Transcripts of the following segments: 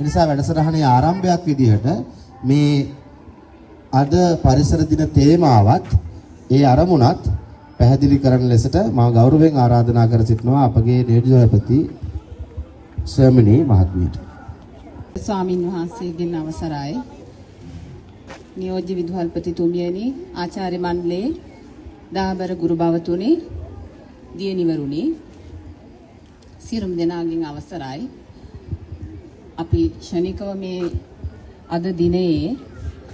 ඒ නිසා වැඩසටහනේ ආරම්භයක් විදිහට මේ අද පරිසර දින තේමාවත් ඒ අරමුණත් පැහැදිලි කරන ලෙසට මා ගෞරවයෙන් ආරාධනා කර සිටිනවා අපගේ නියෝජ්‍යපති ශර්මිනී මහත්මියට. ස්වාමින් වහන්සේගෙන් අවසරයි. නියෝජ්‍ය විදුහල්පතිතුමියනි, ආචාර්ය මණ්ඩලයේ දාබර ගුරු භවතුනි, දියණිවරුනි, සියලුම දෙනාගෙන් අවසරයි. අපි ක්ෂණිකව මේ අද දිනේ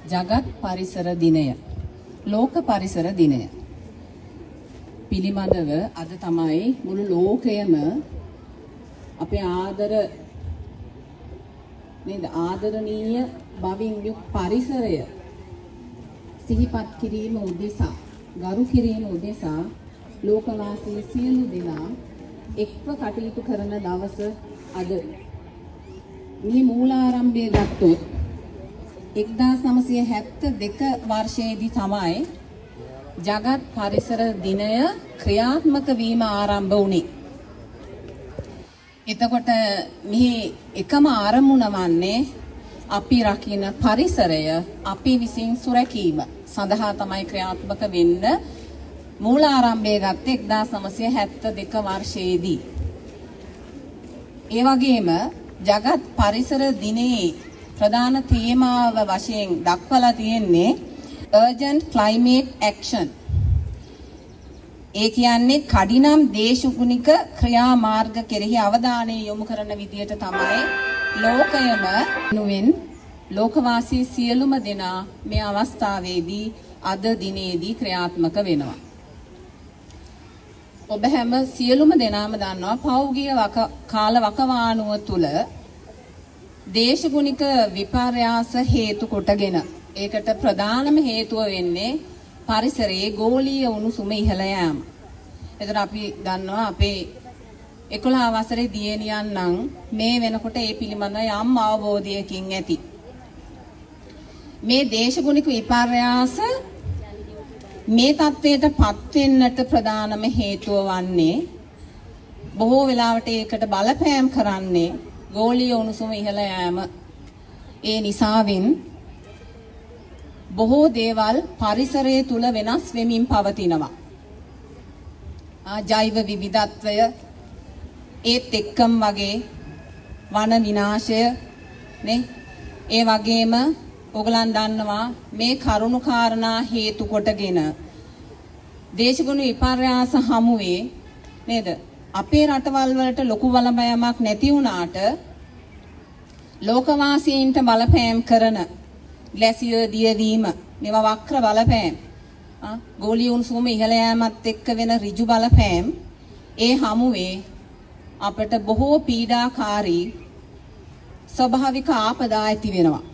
ජගත් පරිසර දිනය, ලෝක පරිසර දිනය පිළිබඳව අද තමයි මුළු ලෝකයම අපේ ආදරණීය බවින් යුක් පරිසරය සිහිපත් කිරීම උදෙසා, ගරු කිරීම උදෙසා ලෝකවාසී සියලු දෙනා එක්ව කටයුතු කරන දවස අද. මේ මූලාරම්භය ගත්තොත් 1972 වර්ෂයේදී තමයි ජගත් පරිසර දිනය ක්‍රියාත්මක වීම ආරම්භ වුණේ. එතකොට මේ එකම ආරමුණ වන්නේ අපි රකින්න පරිසරය අපි විසින් සුරැකීම සඳහා තමයි ක්‍රියාත්මක වෙන්න මූලාරම්භය ගත්තේ 1972 වර්ෂයේදී. ඒ වගේම ජගත් පරිසර දිනේ ප්‍රධාන තේමාව වශයෙන් දක්වලා තියෙන්නේ urgent climate action. ඒ කියන්නේ කඩිනම් දේශගුණික ක්‍රියාමාර්ග කෙරෙහි අවධානය යොමු කරන විදියට තමයි ලෝකයම නුවෙන් ලෝකවාසී සියලුම දෙනා මේ අවස්ථාවේදී අද දිනේදී ක්‍රියාත්මක වෙනවා. ඔබ හැම සියලුම දෙනාම දන්නවා පෞද්ගලික කාල වකවානුව තුල දේශගුණික විපර්යාස හේතු කොටගෙන ඒකට ප්‍රධානම හේතුව වෙන්නේ පරිසරයේ ගෝලීය උණුසුම ඉහළ යාම. එතන අපි දන්නවා අපේ 11 වසරේ දියණියන් නම් මේ වෙනකොට ඒ පිළිබඳව යම් අවබෝධයකින් ඇති. මේ දේශගුණික විපර්යාස මේ තත්වයටපත් වෙන්නට ප්‍රධානම හේතුව වන්නේ බොහෝ වෙලාවට ඒකට බලපෑම් කරන්නේ ගෝලීය උණුසුම ඉහළ යාම. ඒ නිසාවෙන් බොහෝ දේවල් පරිසරය තුල වෙනස් වෙමින් පවතිනවා. ජෛව විවිධත්වය ඒත් එක්කම වගේ වන විනාශය නේ. ඒ වගේම ඔයගලන් දන්නවා මේ කරුණු කාරණා හේතු කොටගෙන දේශගුණ විපර්යාස හමුවේ නේද අපේ රටවල් වලට ලොකු බලපෑමක් නැති වුණාට ලෝකවාසීන්ට බලපෑම් කරන ග්ලැසියර් දියවීම මේවා වක්‍ර බලපෑම් ගෝලීය උණුසුම ඉහළ යාමත් එක්ක වෙන ඍජු බලපෑම් ඒ හමුවේ අපට බොහෝ පීඩාකාරී ස්වභාවික ආපදා ඇති වෙනවා.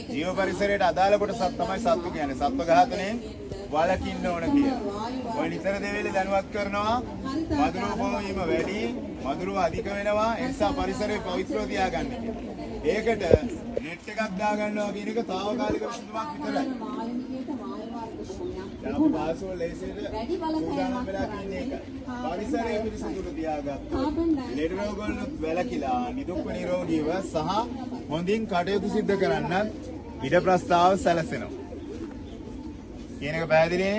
ජීව පරිසරයට අදාළ කොටසක් තමයි සත්තු කියන්නේ. සත්ව ඝාතනයෙන් වළකින්න ඕන කියලා. ඔය නිතර දෙවිලේ දැනුවත් කරනවා මදුරු බොමීම වැඩි, මදුරු අධික වෙනවා. ඒ නිසා පරිසරය පවිත්‍රව තියාගන්න කියලා. ඒකට නෙට් එකක් දාගන්නවා කියන එක తాවකාලික විසඳුමක් විතරයි. දැන් අපි පාසල් ලේසියට සූදානම් වෙලා ඉන්නේ ඒක. පරිසරය පිරිසිදුව තියාගත්තොත් ලෙඩ රෝග වලින් වැළකීලා නිදුක්ව නිරෝගීව සහ හොඳින් කටයුතු සිදු කරන්නත් ඉඩ ප්‍රස්තාව සැලසෙනවා. කියන එක පැහැදිලිනේ?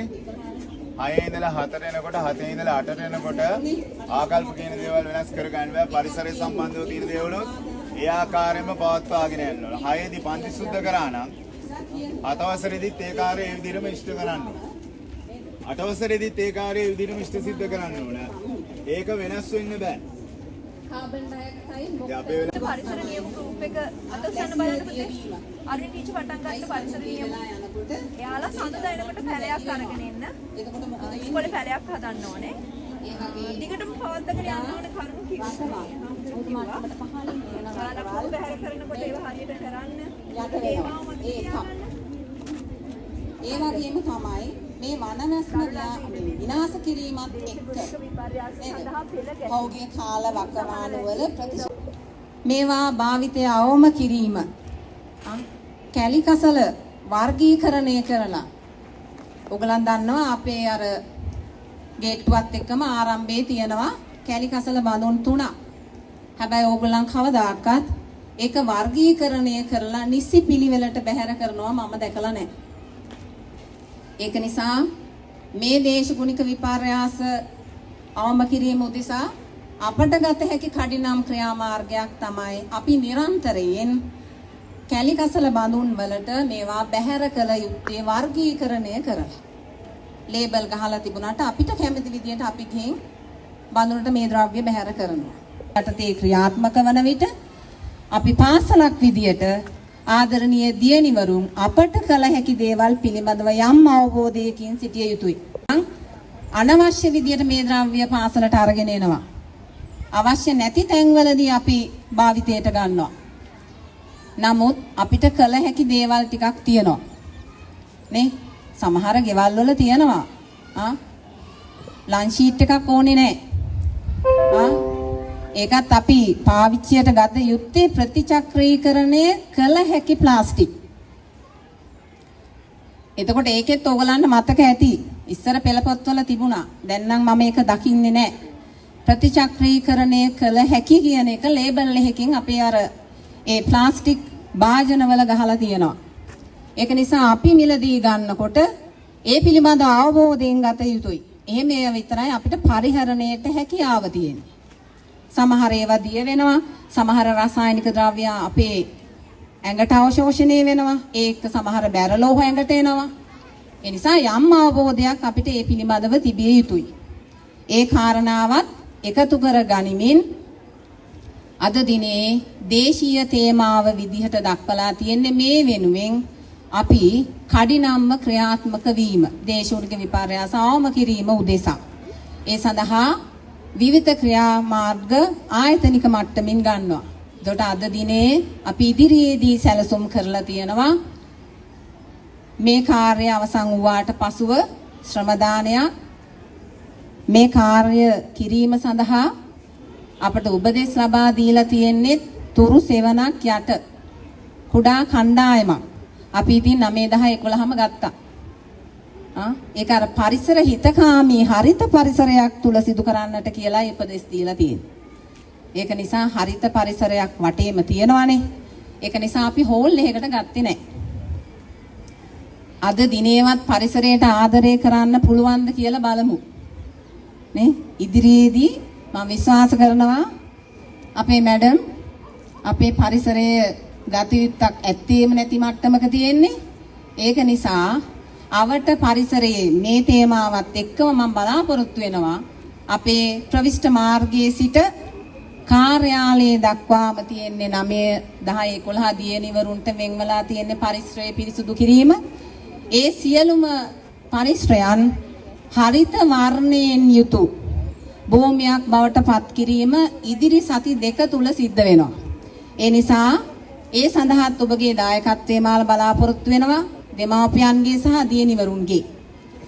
6 ඉඳලා 4 එනකොට 7 ඉඳලා 8 එනකොට ආකල්ප කියන දේවල් වෙනස් කර ගන්න බෑ. පරිසරය සම්බන්ධව තියෙන දේවල් ඒ ආකාරයෙන්ම පවත්වාගෙන යන්න ඕන. 6 දී පන්ති සුද්ධ කරා නම් 7 වසරේදීත් ඒ කාර්යය ඒ විදිහටම ඉෂ්ට කරන්න ඕන. 8 වසරේදීත් ඒ කාර්යය ඒ විදිහටම ඉෂ්ට සිද්ධ කරන්න ඕන. ඒක වෙනස් වෙන්න බෑ. කාබන් ඩයොක්සයිඩ් පරිසර නියම ගෲප් එක අතොස්සන්න බලනකොට අරින් ටීචර් පටන් ගන්න පරිසර නියම එයාලා සඳුදා එනකොට පැලයක් අරගෙන එන්න. එතකොට මොකද ඉස්කෝලේ පැලයක් හදන්න ඕනේ. දිගටම පවත්වාගෙන යන්න ඕනේ කරුණු කිව්වා. ඔතමාට පහලින් කියනවා. රාජකෝල බහැර කරනකොට ඒව හරියට කරන්න. ඒ වගේම තමයි මේ වනනස්ම විනාශ කිරීමත් එක්ක පෞද්ගලික කාල වකවානුවල මේවා භාවිතය අවම කිරීම කැලිකසල වර්ගීකරණය කරලා ඔයගලන් දන්නවා අපේ අර ගේට්ටුවත් එක්කම ආරම්භයේ තියෙනවා කැලිකසල බඳුන් 3ක්. හැබැයි ඕගොල්ලන් කවදාකවත් ඒක වර්ගීකරණය කරලා නිසි පිළිවෙලට බැහැර කරනවා මම දැකලා නැහැ. ඒක නිසා මේ දේශගුණික විපර්යාස අවම කිරීම උදෙසා අපට ගත හැකි කඩිනම් ක්‍රියාමාර්ගයක් තමයි අපි නිරන්තරයෙන් කැලිකසල බඳුන් වලට මේවා බැහැර කළ යුත්තේ වර්ගීකරණය කරලා. ලේබල් ගහලා තිබුණාට අපිට කැමති විදියට අපි ගිහින් බඳුනට මේ ද්‍රව්‍ය බැහැර කරනවා. යටතේ ක්‍රියාත්මක වන විට අපි පාසලක් විදියට ආදරණීය දියණිවරුන් අපට කළ හැකි දේවල් පිළිබඳව යම් අවබෝධයකින් සිටිය යුතුයි. අනවශ්‍ය විදියට මේ ද්‍රව්‍ය පාසලට අරගෙන එනවා. අවශ්‍ය නැති තැන්වලදී අපි භාවිතයට ගන්නවා. නමුත් අපිට කළ හැකි දේවල් ටිකක් තියෙනවා. නේ? සමහර ගෙවල් වල තියෙනවා. ලන්ච් ෂීට් එකක් ඕනේ නැහැ. ඒකත් අපි පාවිච්චියට ගත යුත්තේ ප්‍රතිචක්‍රීකරණය කළ හැකි ප්ලාස්ටික්. එතකොට ඒකෙත් ඕගලන්ට මතක ඇති. ඉස්සර පෙළපොත්වල තිබුණා. දැන් නම් මම ඒක දකින්නේ නැහැ. ප්‍රතිචක්‍රීකරණය කළ හැකි කියන එක ලේබල් එකකින් අපේ අර ඒ ප්ලාස්ටික් භාජනවල ගහලා තියෙනවා. ඒක නිසා අපි මිලදී ගන්නකොට ඒ පිළිබඳ අවබෝධයෙන් ගත යුතුයි. එහෙම ඒවා විතරයි අපිට පරිහරණයට හැකියාව තියෙන්නේ. සමහර ඒවා දිය වෙනවා, සමහර රසායනික ද්‍රව්‍ය අපේ ඇඟට අවශෝෂණය වෙනවා. ඒක සමහර බැරලෝහ ඇඟට එනවා. ඒ නිසා යම් අවබෝධයක් අපිට ඒ පිළිබඳව තිබිය යුතුයි. ඒ කාරණාවත් එකතු කර ගනිමින් අද දිනේ දේශීය තේමාව විදිහට දක්වලා තියෙන්නේ මේ වෙනුවෙන් අපි කඩිනම්ම ක්‍රියාත්මක වීම දේශෝනික විපර්යාස අවම කිරීම උදෙසා. ඒ සඳහා විවිධ ක්‍රියාමාර්ග ආයතනික මට්ටමින් ගන්නවා. එතකොට අද දිනේ අපි ඉදිරියේදී සැලසුම් කරලා තියෙනවා මේ කාර්යය අවසන් වූාට පසුව ශ්‍රම දානයක් මේ කාර්ය කිරීම සඳහා අපට උපදෙස් ලබා දීලා තියෙන්නේ තුරු සෙවණක් යට කුඩා කණ්ඩායමක්. අපි ඉතින් 9 10 11ම ගත්තා. ඒක අර පරිසර හිතකාමී හරිත පරිසරයක් තුල සිදු කරන්නට කියලා උපදෙස් දීලා තියෙනවා. ඒක නිසා හරිත පරිසරයක් වටේම තියෙනවානේ. ඒක නිසා අපි හෝල් එකකට ගත්තේ නැහැ. අද දිනේවත් පරිසරයට ආදරය කරන්න පුළුවන්ද කියලා බලමු. නේ? ඉදිරියේදී මම විශ්වාස කරනවා අපේ මැඩම් අපේ පරිසරයේ ගත යුත්තක් ඇත්තේම නැති මට්ටමක තියෙන්නේ. ඒක නිසා අවට පරිසරයේ මේ තේමාවත් එක්කම මම බලාපොරොත්තු වෙනවා අපේ ප්‍රවිෂ්ඨ මාර්ගයේ සිට කාර්යාලයේ දක්වාම තියෙන්නේ 9 10 11 දියණිවරුන්ට වෙන්වලා තියෙන්නේ පරිසරය පිරිසුදු කිරීම. ඒ සියලුම පරිසරයන් හරිත වර්ණයෙන් යුතු භූමියක් බවට පත් කිරීම ඉදිරි සති 2 තුල සිද්ධ වෙනවා. ඒ නිසා ඒ සඳහාත් ඔබගේ දායකත්වයේ මාල බලාපොරොත්තු වෙනවා දෙමාපියන්ගේ සහ දියණිවරුන්ගේ.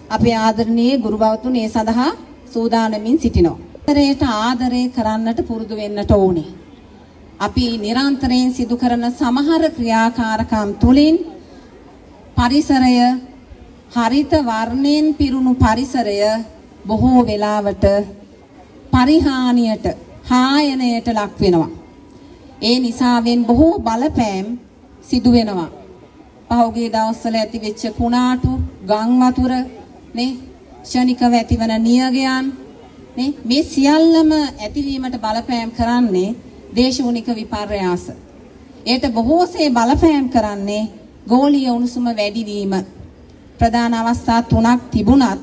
අපේ ආදරණීය ගුරු බවතුන් ඒ සඳහා සූදානමින් සිටිනවා. පරිසරයට ආදරය කරන්නට පුරුදු වෙන්නට ඕනේ. අපි නිරන්තරයෙන් සිදු කරන සමහර ක්‍රියාකාරකම් තුලින් පරිසරය හරිත වර්ණයෙන් පිරුණු පරිසරය බොහෝ වෙලාවට පරිහානියට හායනයට ලක් වෙනවා. ඒ නිසාවෙන් බොහෝ බලපෑම් සිදු වෙනවා. පහුගිය දවස්වල ඇති වෙච්ච කුණාටු, ගම් වතුර, නේ, ක්ෂණිකව ඇතිවන නියගයන්, නේ, මේ සියල්ලම ඇතිවීමට බලපෑම් කරන්නේ දේශගුණික විපර්යාස. ඒට බොහෝසේ බලපෑම් කරන්නේ ගෝලීය උණුසුම වැඩිවීම. ප්‍රධාන අවස්ථා 3ක් තිබුණත්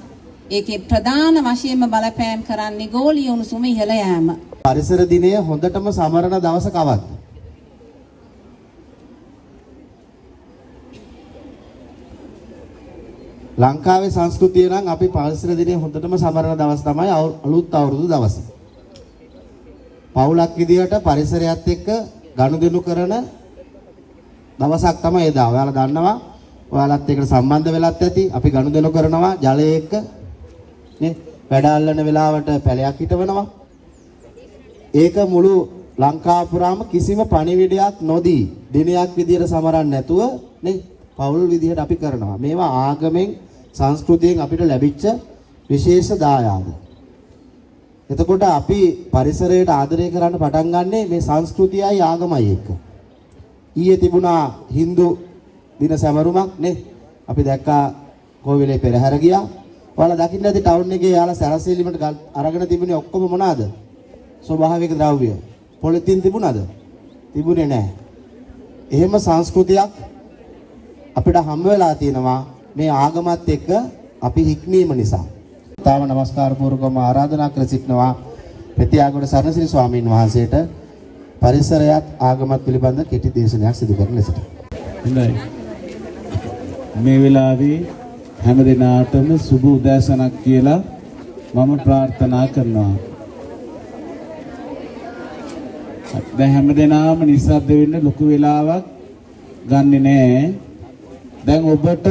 ඒකේ ප්‍රධාන වශයෙන්ම බලපෑම් කරන්නේ ගෝලීය උණුසුම ඉහළ යෑම. පරිසර දිනය හොඳටම සමරන දවස කවද්ද? ලංකාවේ සංස්කෘතිය නම් අපි පරිසර දිනය හොඳටම සමරන දවස් තමයි අලුත් අවුරුදු දවස. පවුලක් විදියට පරිසරයත් එක්ක ගනුදෙනු කරන දවසක් තමයි එදා. ඔයාලා දන්නවා. ඔයාලත් එක්ක සම්බන්ධ වෙලත් ඇති. අපි ගනුදෙනු කරනවා ජලය එක්ක. නේ? වැඩ අල්ලන වෙලාවට පැලයක් හිටවනවා. ඒක මුළු ලංකාව පුරාම කිසිම පණිවිඩයක් නොදී දිනයක් විදියට සමරන්නේ නැතුව නේ පවුල් විදියට අපි කරනවා. මේවා ආගමෙන් සංස්කෘතියෙන් අපිට ලැබිච්ච විශේෂ දායාද. එතකොට අපි පරිසරයට ආදරය කරන්න පටන් ගන්නෙ මේ සංස්කෘතියයි ආගමයි එක්ක. ඊයේ තිබුණා Hindu දින සැමරුමක් නේ. අපි දැක්කා කෝවිලේ පෙරහැර ගියා. ඔයාලා දකින්න ඇති ටවුන් එකේ යාලා සැරසීලිමට අරගෙන තිබුණේ ඔක්කොම මොනවාද? ස්වභාවික ද්‍රව්‍ය. පොලිතින් තිබුණාද? තිබුණේ නැහැ. එහෙම සංස්කෘතියක් අපිට හම් වෙලා තියෙනවා මේ ආගමත් එක්ක අපි හික්මීම නිසා. තාම নমස්කාර පූර්වකව ආරාධනා කර සිටිනවා පෙතියාගොඩ සරණසිරි ස්වාමීන් වහන්සේට පරිසරයත් ආගමත් පිළිබඳ කෙටි දේශනයක් සිදු කරන ලෙසට. හොඳයි. මේ වෙලාවේ හැම දිනාටම සුබ උදෑසනක් කියලා මම ප්‍රාර්ථනා කරනවා. දැන් හැම දිනාම නිස්සද්ද වෙන්න ලොකු වෙලාවක් ගන්නෙ නෑ. දැන් ඔබට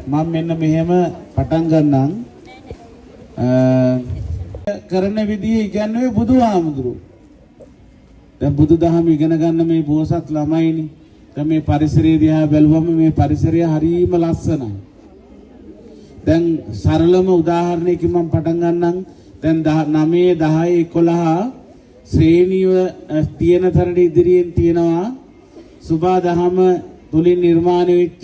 මම මෙන්න මෙහෙම පටන් ගන්නම්. කරන විදිය ඉගැන්වුවේ බුදුහාමුදුරුවෝ. දැන් බුදුදහම ඉගෙන ගන්න මේ බෝසත් ළමයිනේ. දැන් මේ පරිසරය දිහා බැලුවම මේ පරිසරය හරිම ලස්සනයි. දැන් සරලම උදාහරණයකින් මම පටන් ගන්නම්. දැන් 9 10 11 ශ්‍රේණිය තියෙන තරට ඉදිරියෙන් තියෙනවා සුභා දහම තුලින් නිර්මාණය වෙච්ච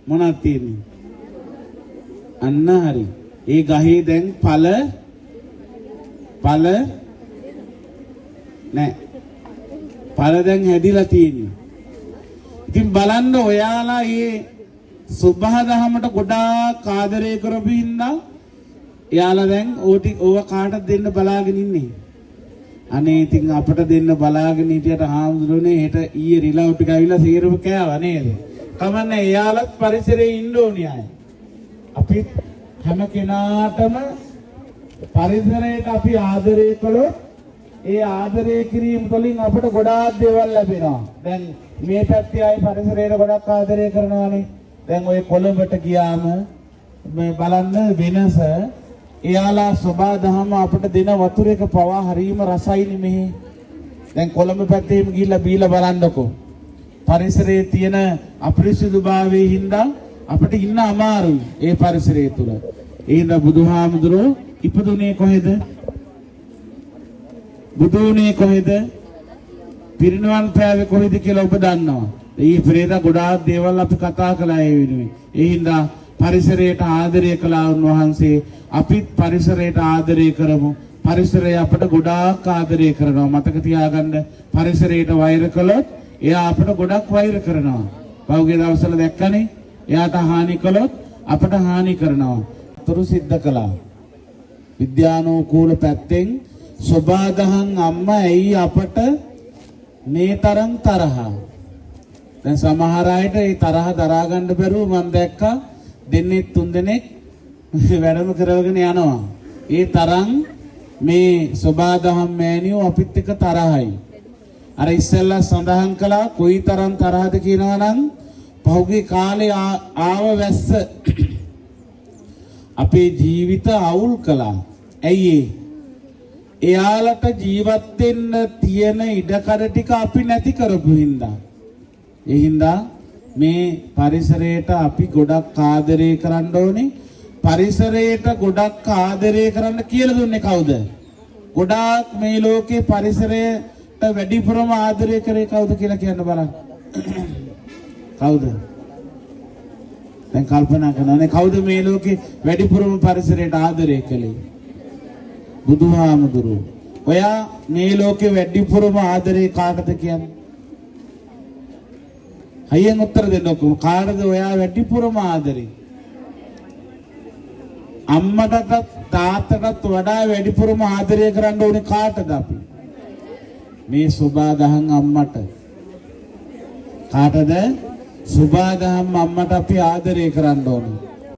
මොනවද තියෙන්නේ? අන්න හරි. ඒ ගහේ දැන් ඵල නෑ. ඵල දැන් හැදිලා තියෙන්නේ. ඉතින් බලන්න ඔයාලා මේ සුභා දහමට ගොඩාක් ආදරය කරපු හින්දා එයාලා දැන් ඕව කාටද දෙන්න බලාගෙන ඉන්නේ. අනේ ඉතින් අපට දෙන්න බලාගෙන හිටියට හාමුදුරනේ හෙට ඊයේ රිලව් ටික ඇවිල්ලා සීරම කෑවා නේද? කමන්නේ එයාලත් පරිසරයේ ඉන්න ඕනේ අය. අපි හැම කෙනාටම පරිසරයට අපි ආදරය කළොත් ඒ ආදරය කිරීම තුළින් අපට ගොඩාක් දේවල් ලැබෙනවා. දැන් මේ පැත්තේ අය පරිසරයට ගොඩක් ආදරය කරනවානේ. දැන් ඔය කොළඹට ගියාම මේ බලන්න වෙනස. එයාලා සබා දහම අපට දෙන වතුර එක පවා හරීම රසයිනේ මෙහි. දැන් කොළඹ පැත්තේම ගිහිල්ලා බීලා බලන්නකෝ. පරිසරයේ තියෙන අපරිසුදුභාවයේ හින්දා අපිට ඉන්න අමාරුයි ඒ පරිසරය තුල. ඒ හින්දා බුදුහාමුදුරුවෝ ඉපදුනේ කොහෙද? බුදුනේ කොහෙද? පිරිනවන් පෑවේ කොහෙද කියලා ඔබ දන්නවා. මේ පෙරේදා ගොඩාක් දේවල් අපි කතා කළා ඒ වෙනුවෙන්. ඒ හින්දා පරිසරයට ආදරය කළා උන්වහන්සේ. අපිත් පරිසරයට ආදරය කරමු. පරිසරය අපට ගොඩාක් ආදරය කරනවා. මතක තියාගන්න පරිසරයට වෛර කළොත් එයා අපට ගොඩක් වෛර කරනවා. පහුගිය දවස්වල දැක්කනේ. එයාට හානි කළොත් අපට හානි කරනවා. අතුරු සිද්ධ කළා. විද්‍යානුකූල පැත්තෙන් සබාදහන් අම්මා ඇයි අපට මේ තරම් තරහා? දැන් සමහර අයට ඒ තරහ දරා ගන්න බැරුව මම දැක්කා දෙන්නේ 3 දෙනෙක් වැඩම කරවගෙන යනවා. ඒ තරම් මේ සබාදහම් මෑණියෝ අපිත් එක්ක තරහයි. අර ඉස්සෙල්ලා සඳහන් කළා කොයි තරම් තරහද කියනවා නම් පහුගිය කාලේ ආව වැස්ස අපේ ජීවිත අවුල් කළා. ඇයි එයාලට ජීවත් වෙන්න තියෙන ඉඩකඩ ටික අපි නැති කරපු හින්දා. ඒ හින්දා මේ පරිසරයට අපි ගොඩක් ආදරය කරන්න ඕනේ. පරිසරයට ගොඩක් ආදරය කරන්න කියලා දුන්නේ කවුද? ගොඩාක් මේ ලෝකේ පරිසරයට වැඩිපුරම ආදරය කරේ කවුද කියලා කියන්න බලන්න. කවුද? දැන් කල්පනා කරනනේ කවුද මේ ලෝකේ වැඩිපුරම පරිසරයට ආදරය කළේ? බුදුහාමුදුරුවෝ. ඔයා මේ ලෝකේ වැඩිපුරම ආදරේ කාටද කියන්නේ? අයියෙන් උත්තර දෙන්නකෝ. කාටද ඔයා වැඩිපුරම ආදරේ? අම්මටත් තාත්තටත් වඩා වැඩිපුරම ආදරය කරන්න ඕනේ කාටද අපි? මේ සුභාදහන් අම්මට. කාටද? සුභාදහන් අම්මට අපි ආදරය කරන්න ඕනේ.